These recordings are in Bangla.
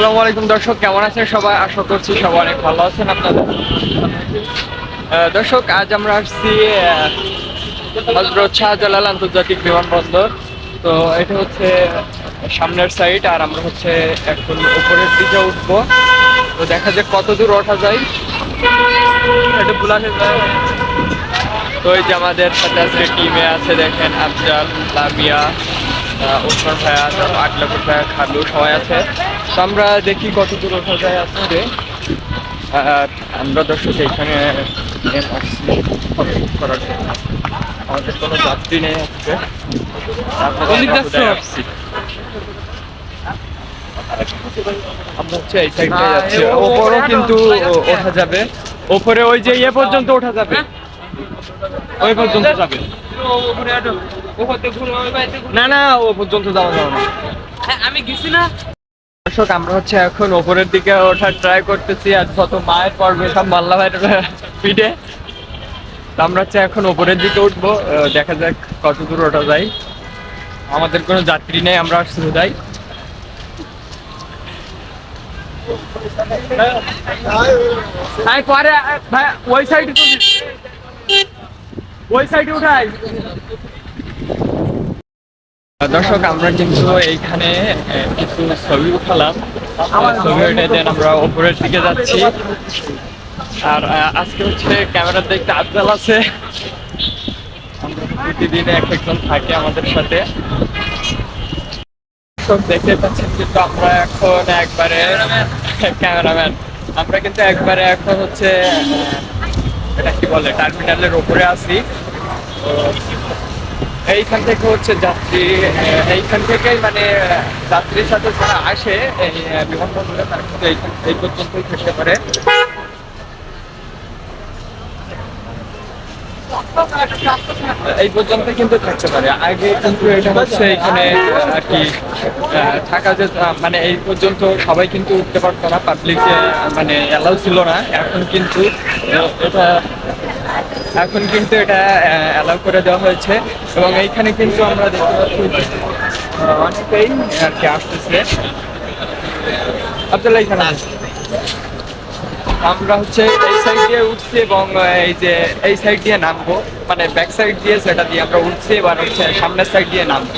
আসসালামু আলাইকুম দর্শক, কেমন আছেন সবাই? আশা করছি সবাই অনেক ভালো আছেন। আপনাদের দর্শক, আজ আমরা আসছি হযরত শাহজালাল আন্তর্জাতিক বিমানবন্দর। তো এটা হচ্ছে সামনের সাইড, আর আমরা হচ্ছে এখন উপরের দিকে উঠবো। তো দেখা যাক কত দূর ওঠা যায়। এটা বুলানে যায়। তো এই যে আমাদের সাথে আজকে টিমে আছে, দেখেন আফজাল, লামিয়া, ওসমান ভাইয়া, আকলাপুর ভাইয়া, খালু সবাই আছে। তো আমরা দেখি কত দূর ওঠা যায় আজকে। আর আমরা দর্শক এখানে করার জন্য আমাদের কোনো যাত্রী নেই আজকে। আসছি আমরা হচ্ছে এই সাইডে যাচ্ছি। ওপরও কিন্তু ওঠা যাবে, ওপরে ওই যে ইয়ে পর্যন্ত ওঠা যাবে, ওই পর্যন্ত যাবে। না না, ও পর্যন্ত যাওয়া যাবে না। আমি গেছি না দর্শক। আমরা হচ্ছে এখন ওপরের দিকে ওঠার ট্রাই করতেছি, আর যত মায়ের পড়বে সব মাল্লা ভাইয়ের পিঠে। তো আমরা হচ্ছে এখন ওপরের দিকে উঠবো, দেখা যাক কত দূর ওঠা যায়। আমাদের কোনো যাত্রী নেই, আমরা আসছি যাই। পরে ভাই ওই সাইডে, ওই সাইডে উঠাই। দর্শক, আমরা কিন্তু এইখানে কিছু ছবি উঠালাম। ছবি উঠে দেন আমরা উপরের দিকে যাচ্ছি। আর আজকে হচ্ছে ক্যামেরার দেখতে আফজাল আছে। প্রতিদিন এক একজন থাকে আমাদের সাথে। দর্শক দেখতে পাচ্ছেন কিন্তু আমরা এখন একবারে ক্যামেরাম্যান, আমরা কিন্তু একবারে এখন হচ্ছে এটা কি বলে টার্মিনালের উপরে আছি। তো এইখান থেকে হচ্ছে যাত্রী, এইখান থেকেই মানে যাত্রীর সাথে যারা আসে এই বিমানবন্দরে, তারা কিন্তু এই পর্যন্তই থাকতে পারে। এই পর্যন্ত কিন্তু থাকতে পারে। আগে কিন্তু এটা হচ্ছে এখানে আর কি থাকা যে মানে এই পর্যন্ত সবাই কিন্তু উঠতে পারতো না, পাবলিক মানে অ্যালাউ ছিল না। এখন কিন্তু এটা অ্যালাউ করে দেওয়া হয়েছে। এবং এইখানে কিন্তু আমরা দেখতে পাচ্ছি অনেকেই আর কি আসতেছে। আব্দুল্লাহ, এখানে আমরা হচ্ছে এই সাইড দিয়ে উঠছি এবং এই যে এই সাইড দিয়ে নামবো, মানে ব্যাক সাইড দিয়ে সেটা দিয়ে আমরা উঠছি। এবার হচ্ছে সামনের সাইড দিয়ে নামবো।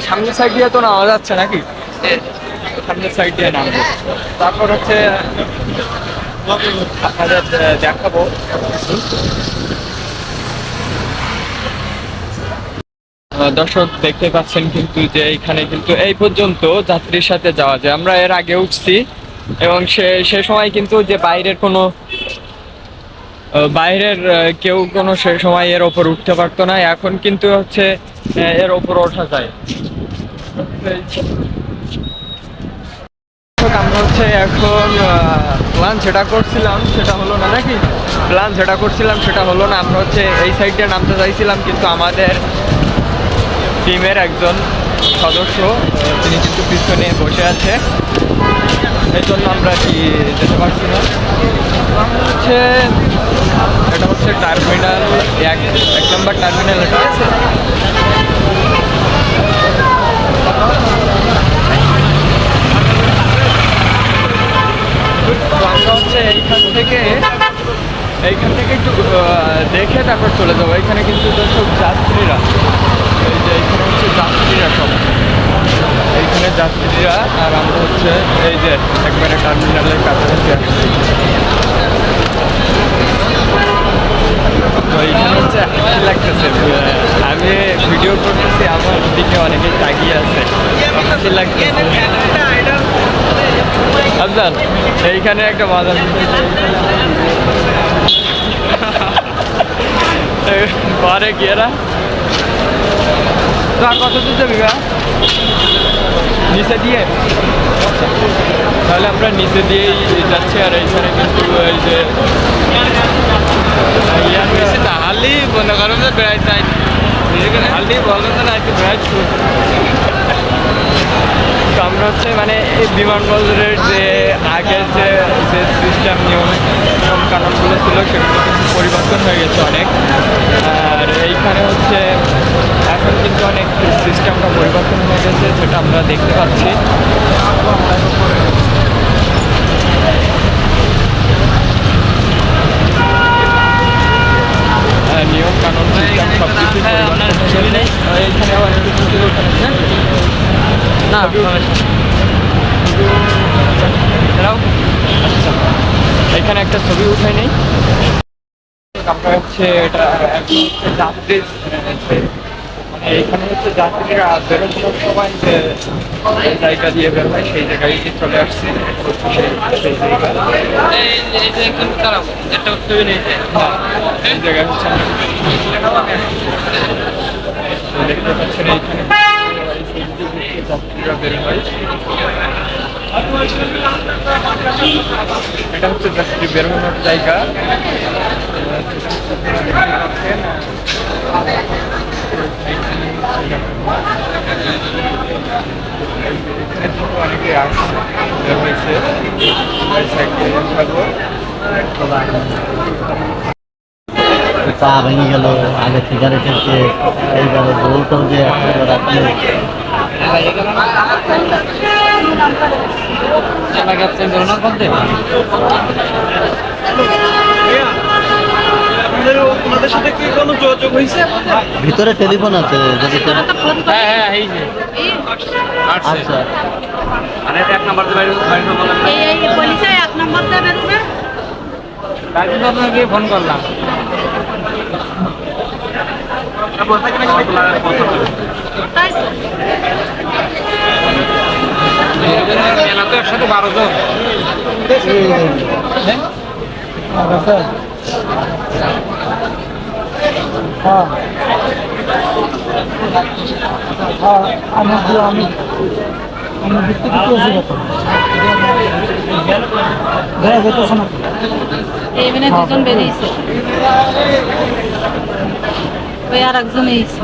সামনের সাইড দিয়ে তো নামা যাচ্ছে নাকি? সামনের সাইড দিয়ে নামবো, তারপর হচ্ছে আপনাদের দেখাবো। দর্শক দেখতে পাচ্ছেন কিন্তু যে এইখানে কিন্তু এই পর্যন্ত যাত্রীর সাথে যাওয়া যায়। আমরা এর আগে উঠছি এবং সে সময় কিন্তু যে বাইরের কেউ কোনো সে সময় এর ওপর উঠতে পারতো না। এখন কিন্তু হচ্ছে এর ওপর ওঠা যায়। আমরা হচ্ছে এখন প্ল্যান যেটা করছিলাম সেটা হলো না নাকি? সেটা হলো না। আমরা হচ্ছে এই সাইডে নামতে চাইছিলাম, কিন্তু আমাদের টিমের একজন সদস্য তিনি কিন্তু পিছনে বসে আছে, এই জন্য আমরা কি যেতে পারছি না। এটা হচ্ছে টার্মিনাল এক নম্বর টার্মিনাল। এটা আছে তো আমরা হচ্ছে এইখান থেকে একটু দেখে তারপর চলে যাবো। এখানে কিন্তু সব যাত্রীরা, এই যে এখানে হচ্ছে যাত্রীরা সব, এইখানে যাত্রীরা। আর আমরা হচ্ছে এই যে একবারে টার্মিনালের কাছাকাছি আসছি। তো এইখানে হচ্ছে লাগতেছে, আমি ভিডিও করতেছি, আমার দিকে অনেকেই তাকিয়ে আছে, লাগতেছে। আফজাল, এইখানে একটা মজা পরে গিয়েরা তো আর কত দূর যাবি গা? নিচে দিয়ে, তাহলে আমরা নিচে দিয়েই যাচ্ছি। আর এইখানে কিন্তু এই যে হালি মনে করেন যে বেড়াই চাই, হালি বলেন না একটু বেড়াই। তো আমরা হচ্ছে মানে এই বিমানবন্দরের যে আগের যে সিস্টেম নিয়ম কানুনগুলো ছিল সেগুলো কিন্তু পরিবর্তন হয়ে গেছে অনেক। আর এইখানে হচ্ছে এখন কিন্তু অনেক সিস্টেমটা পরিবর্তন হয়ে গেছে, যেটা আমরা দেখতে পাচ্ছি। এছাড়াও আচ্ছা, এখানে একটা ছবি উঠাই নেই। আমরা হচ্ছে এটা এখন হচ্ছে যাত্রী মানে এখানে হচ্ছে যাত্রীরা বেরোনোর সময় যে জায়গা দিয়ে বের হয় সেই জায়গায় চলে আসছে। সেই জায়গায় এই জায়গায় হচ্ছে দেখতে পাচ্ছেন এইখানে যাত্রীরা বের হয়। এটা হচ্ছে যাত্রী বেরোনোর জায়গা। অনেকে আসছে বের হয়েছে পা ভেঙে গেল, আগে সিগারেটের যে এইবারে বলতো যে রাখলে ওনাদের সাথে কি কোনো যোগাযোগ হয়েছে? ভিতরে টেলিফোন আছে যদি হ্যাঁ এই যে আচ্ছা মানে এক নাম্বার এক নম্বর বেরোবে। তাই জন্য আপনাকে ফোন করলাম। মেলা তো একসাথে 12 জন। এইখানে দুজন বেরিয়েছে, ওই আর একজন এইছে।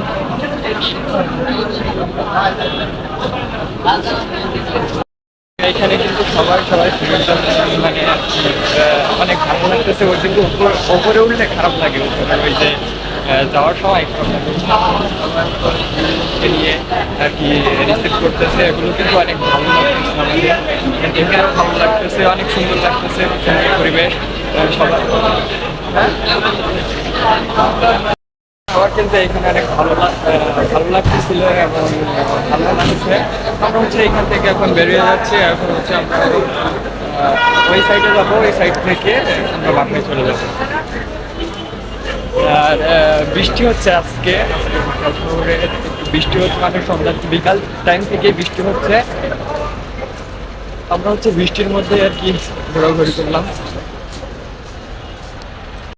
এইখানে কিন্তু সবাই মানে অনেক ভালো লাগতেছে। ওই কিন্তু উপরে উঠলে খারাপ লাগে, উপরে ওই যে যাওয়ার সময় খারাপ লাগে। নিয়ে আর কি রিসিভ করতেছে, এগুলো কিন্তু অনেক ভালো লাগতেছে আমাদের। দেখে আরো ভালো লাগতেছে, অনেক সুন্দর লাগতেছে পরিবেশ সবার। আমার কিন্তু এখানে অনেক ভালো লাগতেছিল এবং ভালো লাগছে। আমরা হচ্ছে এখান থেকে এখন বেরিয়ে যাচ্ছি। এখন হচ্ছে আমরা ওই সাইডে যাবো, ওই সাইড থেকে আমরা বাসায় চলে যাবো। আর বৃষ্টি হচ্ছে আজকে শহরে, বৃষ্টি হচ্ছে মানে সন্ধ্যা বিকাল টাইম থেকে বৃষ্টি হচ্ছে। আমরা হচ্ছে বৃষ্টির মধ্যে আর কি ঘোরাঘুরি করলাম।